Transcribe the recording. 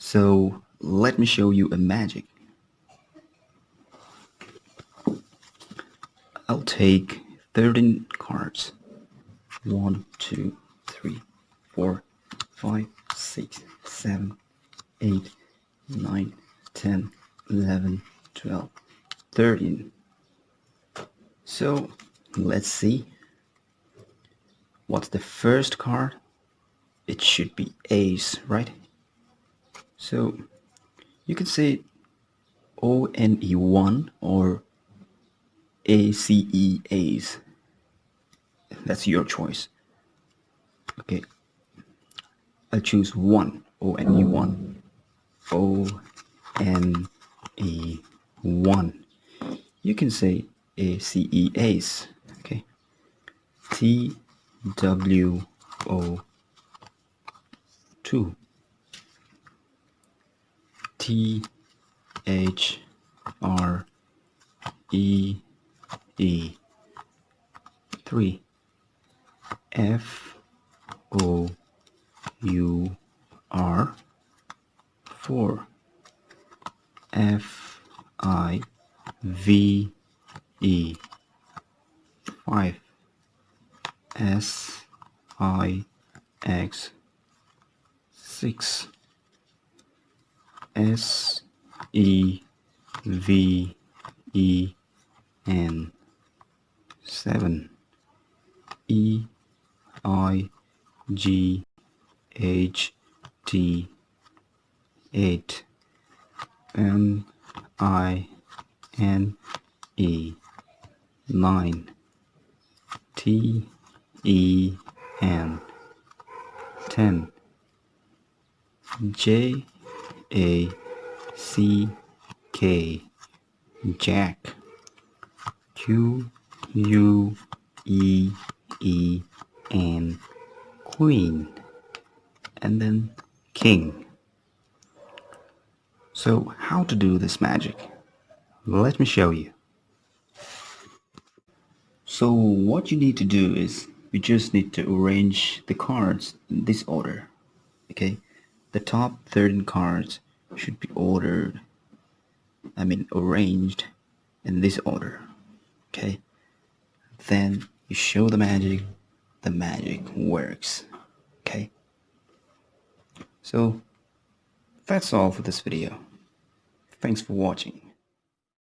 So let me show you a magic. I'll take 13 cards. 1, 2, 3, 4, 5, 6, 7, 8, 9, 10, 11, 12, 13. So let's see. What's the first card? It should be Ace, right? So you can say ONE1 or ACE. That's your choice. Okay, I'll choose one. ONE1. ONE1. You can say ACE. Okay. TWO2. THREE. FOUR. 4. FIVE. 5. SIX. 6. SEVEN. 7. EIGHT. 8. NINE. 9. TEN. 10. JACK. Jack. QUEEN. Queen. And then King. So how to do this magic? Let me show you. So what you need to do is you just need to arrange the cards in this order. Okay, the top 13 cards should be arranged in this order. Okay, then you show the magic works. Okay, so that's all for this video. Thanks for watching.